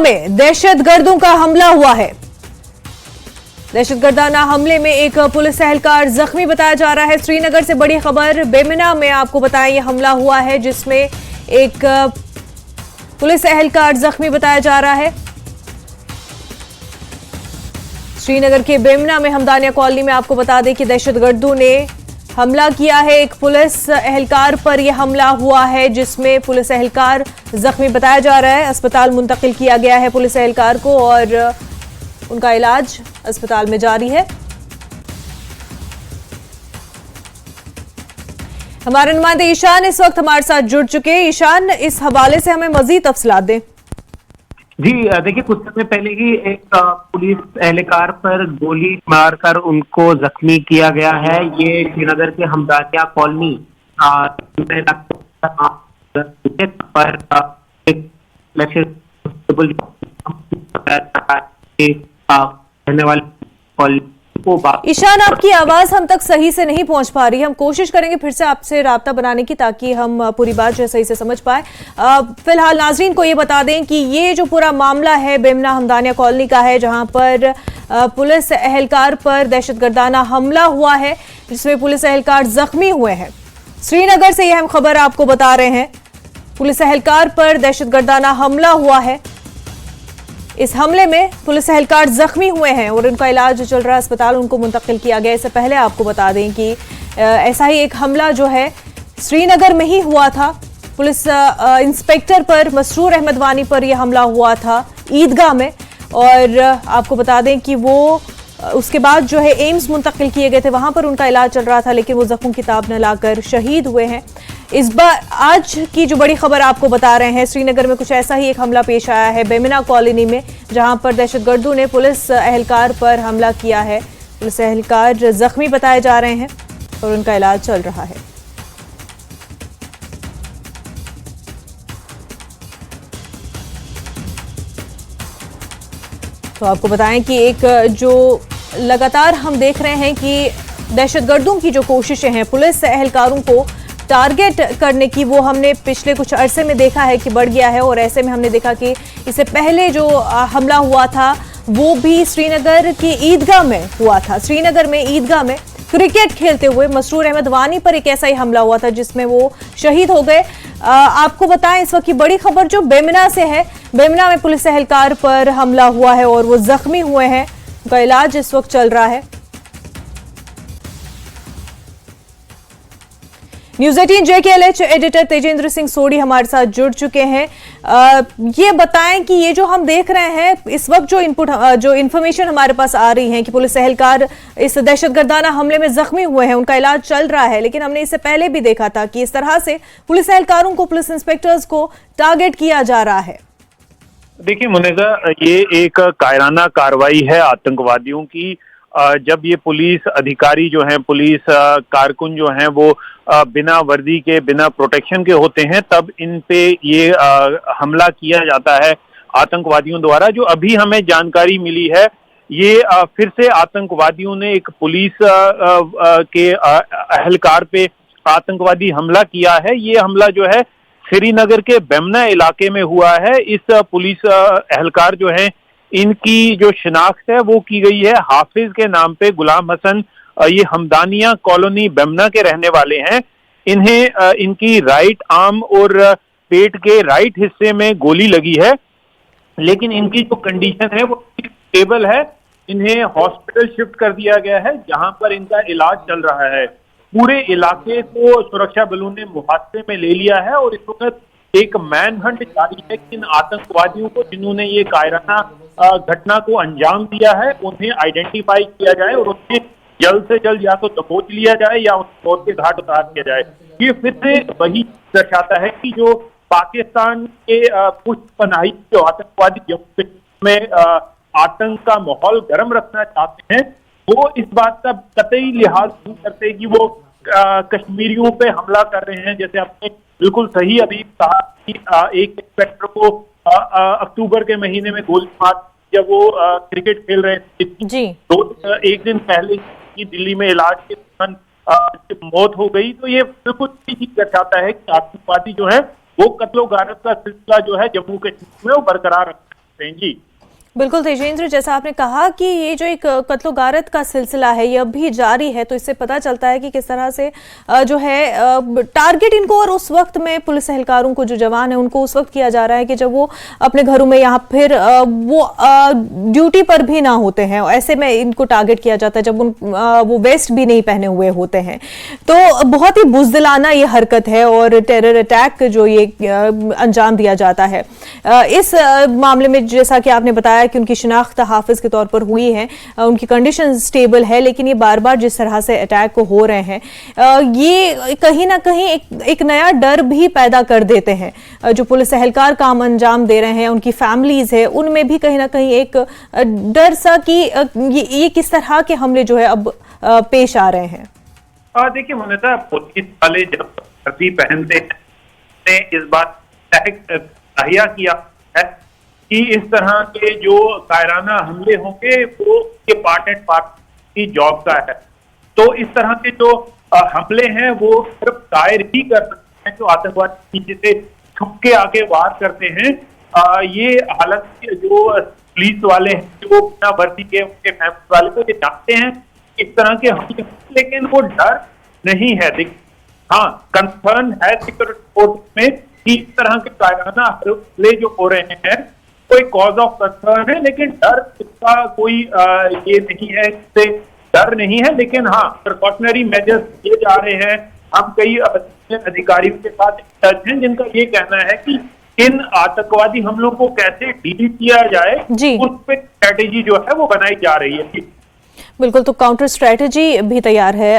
में दहशतगर्दों का हमला हुआ है। दहशतगर्दाना हमले में एक पुलिस एहलकार जख्मी बताया जा रहा है। श्रीनगर से बड़ी खबर, बेमिना में आपको बताएं यह हमला हुआ है जिसमें एक पुलिस एहलकार जख्मी बताया जा रहा है। श्रीनगर के बेमिना में हमदानिया कॉलोनी में आपको बता दें कि दहशतगर्दों ने हमला किया है। एक पुलिस एहलकार पर यह हमला हुआ है जिसमें पुलिस एहलकार जख्मी बताया जा रहा है। अस्पताल मुंतकिल किया गया है पुलिस एहलकार को और उनका इलाज अस्पताल में जारी है। हमारे नुमाइंदे ईशान इस वक्त हमारे साथ जुड़ चुके हैं। ईशान, इस हवाले से हमें मजीद तफसीलात दें। जी देखिए, कुछ समय पहले ही एक पुलिस एहलकार पर गोली मारकर उनको जख्मी किया गया है। ये श्रीनगर के हमदानिया कॉलोनी पर रहने वाले कॉलोनी। ईशान, आपकी आवाज हम तक सही से नहीं पहुंच पा रही है। हम कोशिश करेंगे फिर से आपसे राब्ता बनाने की ताकि हम पूरी बात जो है सही से समझ पाए। फिलहाल नाजरीन को ये बता दें कि ये जो पूरा मामला है बेमिना हमदानिया कॉलोनी का है, जहां पर पुलिस एहलकार पर दहशतगर्दाना हमला हुआ है जिसमें पुलिस एहलकार जख्मी हुए हैं। श्रीनगर से यह हम खबर आपको बता रहे हैं, पुलिस एहलकार पर दहशतगर्दाना हमला हुआ है। इस हमले में पुलिस एहलकार जख्मी हुए हैं और उनका इलाज चल रहा है, अस्पताल उनको मुंतकिल किया गया। इससे पहले आपको बता दें कि ऐसा ही एक हमला जो है श्रीनगर में ही हुआ था। पुलिस इंस्पेक्टर पर, मसरूर अहमद वानी पर यह हमला हुआ था ईदगाह में, और आपको बता दें कि वो उसके बाद जो है एम्स मुंतकिल किए गए थे, वहां पर उनका इलाज चल रहा था, लेकिन वो जख्मों की ताब न लाकर शहीद हुए हैं। इस बार आज की जो बड़ी खबर आपको बता रहे हैं, श्रीनगर में कुछ ऐसा ही एक हमला पेश आया है बेमिना कॉलोनी में, जहां पर दहशतगर्दों ने पुलिस एहलकार पर हमला किया है। पुलिस एहलकार जख्मी बताए जा रहे हैं और उनका इलाज चल रहा है। तो आपको बताएं कि एक जो लगातार हम देख रहे हैं कि दहशतगर्दों की जो कोशिशें हैं पुलिस एहलकारों को टारगेट करने की, वो हमने पिछले कुछ अरसे में देखा है कि बढ़ गया है। और ऐसे में हमने देखा कि इससे पहले जो हमला हुआ था वो भी श्रीनगर की ईदगाह में हुआ था। श्रीनगर में ईदगाह में क्रिकेट खेलते हुए मसरूर अहमद वानी पर एक ऐसा ही हमला हुआ था जिसमें वो शहीद हो गए। आपको बताएं इस वक्त की बड़ी खबर जो बेमिना से है, बेमिना में पुलिस एहलकार पर हमला हुआ है और वो जख्मी हुए हैं, उनका इलाज इस वक्त चल रहा है। News 18 JKLH editor Tejendra Singh Sodhi हमारे साथ जुड़ चुके हैं। ये बताएं कि ये जो हम देख रहे हैं इस वक्त जो इंफॉर्मेशन हमारे पास आ रही है कि पुलिस एहलकार इस दहशतगर्दाना हमले में जख्मी हुए हैं, उनका इलाज चल रहा है, लेकिन हमने इससे पहले भी देखा था कि इस तरह से पुलिस एहलकारों को, पुलिस इंस्पेक्टर्स को टारगेट किया जा रहा है। देखिए मुनेजा, ये एक कायराना कार्रवाई है आतंकवादियों की। जब ये पुलिस अधिकारी जो हैं, पुलिस कारकुन जो हैं, वो बिना वर्दी के, बिना प्रोटेक्शन के होते हैं, तब इन पे ये हमला किया जाता है आतंकवादियों द्वारा। जो अभी हमें जानकारी मिली है, ये फिर से आतंकवादियों ने एक पुलिस के एहलकार पे आतंकवादी हमला किया है। ये हमला जो है श्रीनगर के बेमिना इलाके में हुआ है। इस पुलिस एहलकार जो है, इनकी जो शिनाख्त है वो की गई है हाफिज के नाम पे, गुलाम हसन। ये हमदानिया कॉलोनी बेमिना के रहने वाले हैं। इन्हें इनकी राइट आर्म और पेट के राइट हिस्से में गोली लगी है, लेकिन इनकी जो कंडीशन है वो स्टेबल है। इन्हें हॉस्पिटल शिफ्ट कर दिया गया है जहां पर इनका इलाज चल रहा है। पूरे इलाके को सुरक्षा बलों ने मुहासे में ले लिया है और इस वक्त एक मैन हंट जारी है कि इन आतंकवादियों को, जिन्होंने ये कायराना घटना को अंजाम दिया है, उन्हें आइडेंटिफाई किया जाए और उन्हें जल्द से जल्द या तो दबोच लिया जाए या उस मौत के घाट उतार दिया जाए। ये फिर से वही दर्शाता है कि जो पाकिस्तान के पुष्पनाही जो आतंकवादी जम्मू में आतंक का माहौल गर्म रखना चाहते हैं, वो इस बात का कतई लिहाज नहीं करते कि वो कश्मीरियों पे हमला कर रहे हैं। जैसे आपने बिल्कुल सही अभी कहा कि एक इंस्पेक्टर को अक्टूबर के महीने में गोली मार जब वो क्रिकेट खेल रहे थे जी, तो एक दिन पहले की दिल्ली में इलाज के दौरान मौत हो गई। तो ये बिल्कुल ठीक दर्शाता है कि आतंकवादी जो है वो कत्लो गारत का सिलसिला जो है जम्मू कश्मीर में वो बरकरार रखना सकते हैं। जी बिल्कुल तेजेंद्र, जैसा आपने कहा कि ये जो एक कत्लो गारत का सिलसिला है ये अब भी जारी है, तो इससे पता चलता है कि किस तरह से जो है टारगेट इनको और उस वक्त में पुलिस एहलकारों को, जो जवान है उनको उस वक्त किया जा रहा है कि जब वो अपने घरों में यहाँ फिर वो ड्यूटी पर भी ना होते हैं, ऐसे में इनको टारगेट किया जाता है जब वो वेस्ट भी नहीं पहने हुए होते हैं। तो बहुत ही बुज़दिलाना ये हरकत है और टेरर अटैक जो ये अंजाम दिया जाता है। इस मामले में जैसा कि आपने बताया कि उनकी शिनाख्त हाफिज के तौर पर हुई है, उनकी कंडीशन स्टेबल है, लेकिन ये बार बार जिस तरह से अटैक हो रहे हैं ये कहीं ना कहीं एक नया डर भी पैदा कर देते हैं। जो पुलिस एहलकार काम अंजाम दे रहे हैं, उनकी फैमिलीज है, उनमें भी कहीं ना कहीं एक डर सा कि ये किस तरह के हमले जो है अब पेश आ रहे हैं। देखिए मुनीता, पुलिस वाले जब वर्दी पहनते हैं इस बात तहिया किया है कि इस तरह के जो कायराना हमले होंगे वो ये पार्ट एंड पार्ट की जॉब का है। तो इस तरह के जो हमले हैं वो सिर्फ दायर ही कर सकते हैं जो आतंकवादी पीछे से छुप के आके वार करते हैं। ये हालांकि जो पुलिस वाले हैं जो बिना वर्दी के उनके फैमिली वाले को ये जानते हैं इस तरह के हमले, लेकिन वो डर नहीं है। हाँ, कंसर्न है सिक्योरिटी फोर्स में कि इस तरह के कायराना हमले जो हो रहे हैं कोई कॉज ऑफ कंसर्न है, लेकिन डर इसका कोई ये नहीं है, इससे डर नहीं है। लेकिन हाँ, प्रिकॉशनरी मेजर्स लिए जा रहे हैं। हम कई अधिकारियों के साथ टच हैं जिनका ये कहना है कि इन आतंकवादी हमलों को कैसे डील किया जाए उस पर स्ट्रेटेजी जो है वो बनाई जा रही है। बिल्कुल, तो काउंटर स्ट्रेटजी भी तैयार है।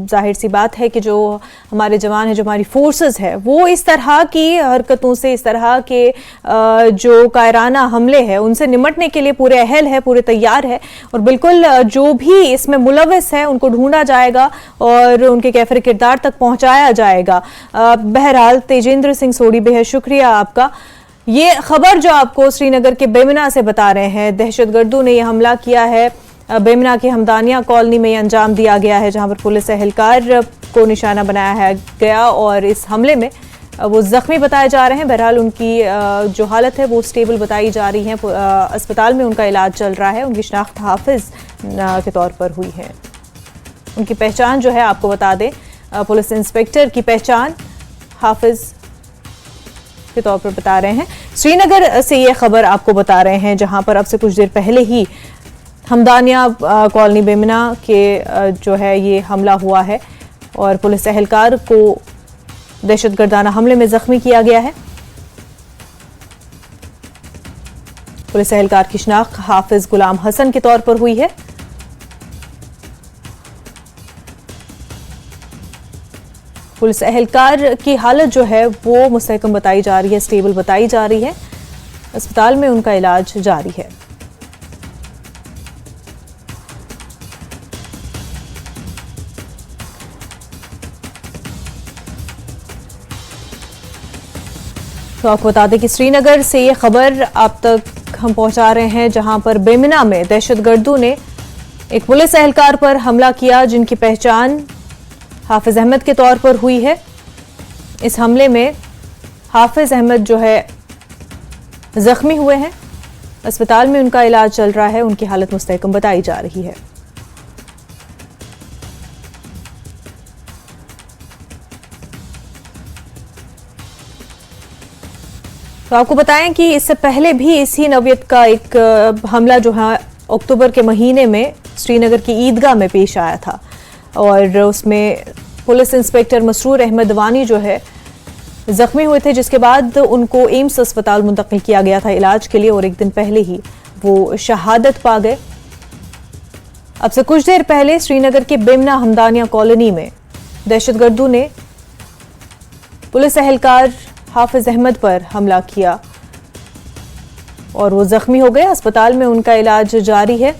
जाहिर सी बात है कि जो हमारे जवान हैं, जो हमारी फोर्सेस है, वो इस तरह की हरकतों से, इस तरह के जो कायराना हमले हैं उनसे निमटने के लिए पूरे अहल है, पूरे तैयार है। और बिल्कुल जो भी इसमें मुलविस है उनको ढूंढा जाएगा और उनके कैफर किरदार तक पहुंचाया जाएगा। बहरहाल तेजेंद्र सिंह सोढ़ी, बेहद शुक्रिया आपका। ये खबर जो आपको श्रीनगर के बेमिना से बता रहे हैं, दहशतगर्दों ने यह हमला किया है। बेमिना के हमदानिया कॉलोनी में अंजाम दिया गया है, जहां पर पुलिस एहलकार को निशाना बनाया गया और इस हमले में वो जख्मी बताए जा रहे हैं। बहरहाल उनकी जो हालत है वो स्टेबल बताई जा रही है। अस्पताल में उनका इलाज चल रहा है। उनकी शिनाख्त हाफिज के तौर पर हुई है। उनकी पहचान जो है आपको बता दें, पुलिस इंस्पेक्टर की पहचान हाफिज के तौर पर बता रहे हैं। श्रीनगर से ये खबर आपको बता रहे हैं, जहां पर अब से कुछ देर पहले ही हमदानिया कॉलोनी बेमिना के जो है ये हमला हुआ है और पुलिस एहलकार को दहशतगर्दाना हमले में जख्मी किया गया है। पुलिस एहलकार की शिनाख्त हाफिज गुलाम हसन के तौर पर हुई है। पुलिस एहलकार की हालत जो है वो मुस्तहकम बताई जा रही है, स्टेबल बताई जा रही है। अस्पताल में उनका इलाज जारी है। तो आपको बता दें कि श्रीनगर से ये खबर आप तक हम पहुंचा रहे हैं, जहां पर बेमिना में दहशतगर्दों ने एक पुलिस एहलकार पर हमला किया, जिनकी पहचान हाफिज अहमद के तौर पर हुई है। इस हमले में हाफिज अहमद जो है जख्मी हुए हैं। अस्पताल में उनका इलाज चल रहा है। उनकी हालत मुस्तहकम बताई जा रही है। तो आपको बताएं कि इससे पहले भी इसी नौयत का एक हमला जो है अक्टूबर के महीने में श्रीनगर की ईदगाह में पेश आया था और उसमें पुलिस इंस्पेक्टर मसरूर अहमद वानी जो है जख्मी हुए थे, जिसके बाद उनको एम्स अस्पताल मुंतकिल किया गया था इलाज के लिए और एक दिन पहले ही वो शहादत पा गए। अब से कुछ देर पहले श्रीनगर के बेमिना हमदानिया कॉलोनी में दहशतगर्दों ने पुलिस एहलकार हाफिज अहमद पर हमला किया और वो जख्मी हो गए। अस्पताल में उनका इलाज जारी है।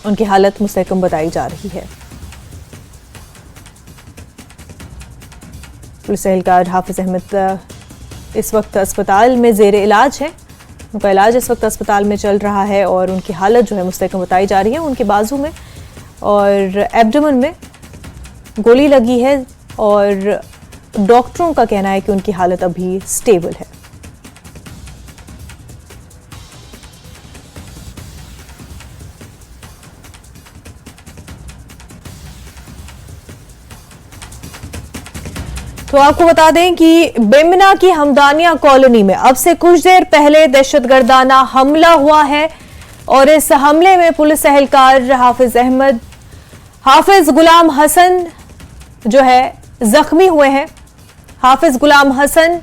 उनकी हालत मुस्तहकम बताई जा रही है। पुलिस एहलकार हाफिज अहमद इस वक्त अस्पताल में जेर इलाज है। उनका इलाज इस वक्त अस्पताल में चल रहा है और उनकी हालत जो है मुस्तहकम बताई जा रही है। उनके बाजू में और एब्डोमेन में गोली लगी है और डॉक्टरों का कहना है कि उनकी हालत अभी स्टेबल है। तो आपको बता दें कि बेमना की हमदानिया कॉलोनी में अब से कुछ देर पहले दहशतगर्दाना हमला हुआ है और इस हमले में पुलिस एहलकार हाफिज गुलाम हसन जो है जख्मी हुए हैं। हाफिज गुलाम हसन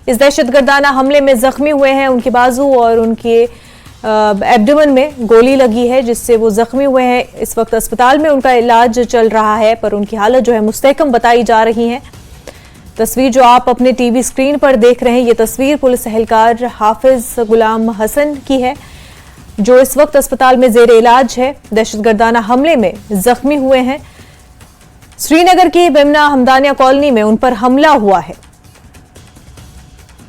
इस दहशतगर्दाना हमले में जख्मी हुए हैं। उनके बाजू और उनके एब्डोमेन में गोली लगी है जिससे वो जख्मी हुए हैं। इस वक्त अस्पताल में उनका इलाज चल रहा है पर उनकी हालत जो है मुस्तहकम बताई जा रही है। तस्वीर जो आप अपने टीवी स्क्रीन पर देख रहे हैं ये तस्वीर पुलिस एहलकार हाफिज गुलाम हसन की है जो इस वक्त अस्पताल में जेर इलाज है। दहशतगर्दाना हमले में जख्मी हुए हैं। श्रीनगर की बेमना हमदानिया कॉलोनी में उन पर हमला हुआ है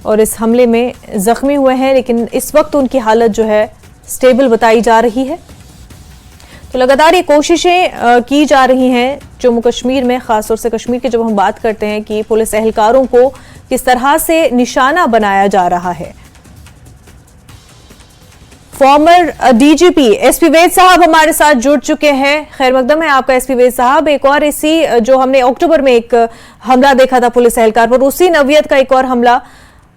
और इस हमले में जख्मी हुए हैं लेकिन इस वक्त उनकी हालत जो है स्टेबल बताई जा रही है। तो लगातार ये कोशिशें की जा रही हैं जम्मू कश्मीर में, खासतौर से कश्मीर की जब हम बात करते हैं कि पुलिस एहलकारों को किस तरह से निशाना बनाया जा रहा है। फॉर्मर डीजीपी एसपी वैद साहब हमारे साथ जुड़ चुके हैं। खैर मकदम है आपका एसपी वैद साहब। एक और इसी जो हमने अक्टूबर में एक हमला देखा था पुलिस एहलकार पर, उसी नौयत का एक और हमला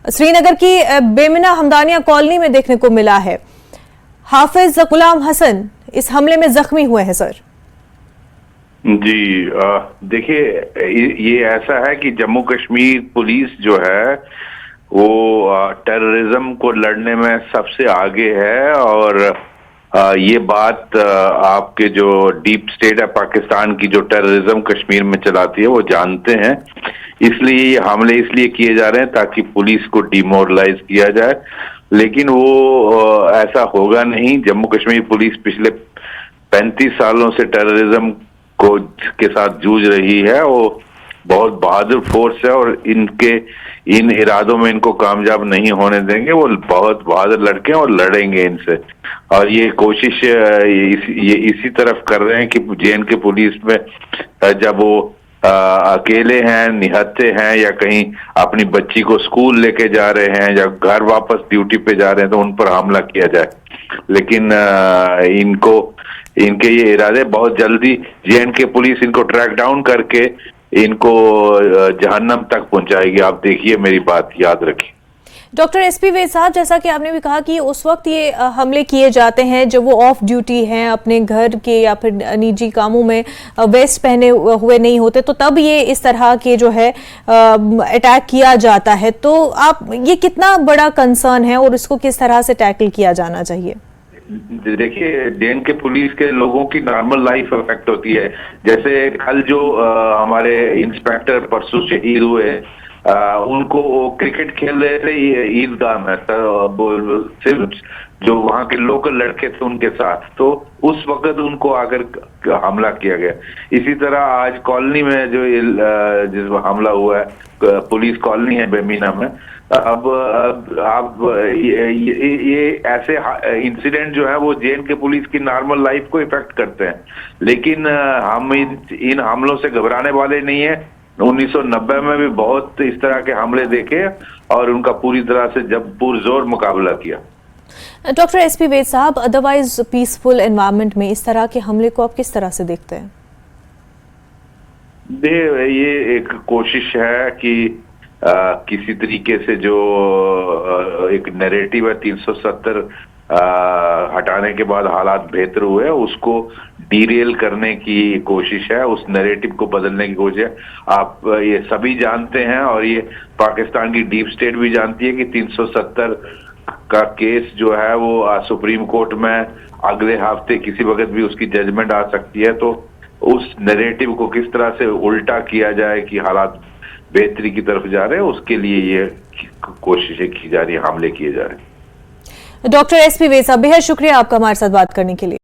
श्रीनगर की बेमना हमदानिया कॉलोनी में देखने को मिला है। हाफिज गुलाम हसन इस हमले में जख्मी हुए हैं सर। जी देखिए ये ऐसा है कि जम्मू कश्मीर पुलिस जो है वो टेररिज्म को लड़ने में सबसे आगे है और ये बात आपके जो डीप स्टेट है पाकिस्तान की जो टेररिज्म कश्मीर में चलाती है वो जानते हैं। इसलिए ये हमले इसलिए किए जा रहे हैं ताकि पुलिस को डिमोरलाइज किया जाए, लेकिन वो ऐसा होगा नहीं। जम्मू कश्मीर पुलिस पिछले 35 सालों से टेररिज्म के साथ जूझ रही है। वो बहुत बहादुर फोर्स है और इन इरादों में इनको कामयाब नहीं होने देंगे। वो बहुत बहादुर लड़के हैं और लड़ेंगे इनसे। और ये कोशिश ये इसी तरफ कर रहे हैं कि जे.एंड.के पुलिस में जब वो अकेले हैं, निहत्थे हैं या कहीं अपनी बच्ची को स्कूल लेके जा रहे हैं या घर वापस ड्यूटी पे जा रहे हैं तो उन पर हमला किया जाए। लेकिन इनके ये इरादे बहुत जल्दी जे.एंड.के पुलिस इनको ट्रैक डाउन करके इनको जहन्नम तक पहुंचाएगी। आप देखिए, मेरी बात याद रखिए। डॉक्टर एसपी वैद साहब, जैसा कि आपने भी कहा कि उस वक्त ये हमले किए जाते हैं जब वो ऑफ ड्यूटी हैं, अपने घर के या फिर निजी कामों में वेस्ट पहने हुए नहीं होते, तो तब ये इस तरह के जो है अटैक किया जाता है। तो आप ये कितना बड़ा कंसर्न है और इसको किस तरह से टैकल किया जाना चाहिए? देखिए, जे.एंड.के पुलिस के लोगों की नॉर्मल लाइफ अफेक्ट होती है। जैसे कल जो हमारे इंस्पेक्टर परसों शहीद हुए, उनको क्रिकेट खेल रहे थे ईदगाह में, सिर्फ जो वहां के लोकल लड़के थे उनके साथ, तो उस वक्त उनको आकर हमला किया गया। इसी तरह आज कॉलोनी में जो हमला हुआ है, पुलिस कॉलोनी है बेमीना में। अब ये ऐसे इंसिडेंट जो है वो जे.एंड.के पुलिस की नॉर्मल लाइफ को इफेक्ट करते हैं, लेकिन हम इन हमलों से घबराने वाले नहीं है। 1990 में भी बहुत इस तरह के हमले देखे और उनका पूरी तरह से जब पुरजोर मुकाबला किया। डॉक्टर एसपी वैद साहब, अदरवाइज पीसफुल एनवायरनमेंट में इस तरह के हमले को आप किस तरह से देखते हैं? ये एक कोशिश है कि किसी तरीके से जो एक नैरेटिव है 370 हटाने के बाद हालात बेहतर हुए, उसको डीरेल करने की कोशिश है, उस नैरेटिव को बदलने की कोशिश है। आप ये सभी जानते हैं और ये पाकिस्तान की डीप स्टेट भी जानती है कि 370 का केस जो है वो सुप्रीम कोर्ट में अगले हफ्ते किसी वक्त भी उसकी जजमेंट आ सकती है। तो उस नैरेटिव को किस तरह से उल्टा किया जाए कि हालात बेहतरी की तरफ जा रहे हैं, उसके लिए ये कोशिशें की जा रही है, हमले किए जा रहे हैं। डॉक्टर एसपी वैद साहब, बेहद शुक्रिया आपका हमारे साथ बात करने के लिए।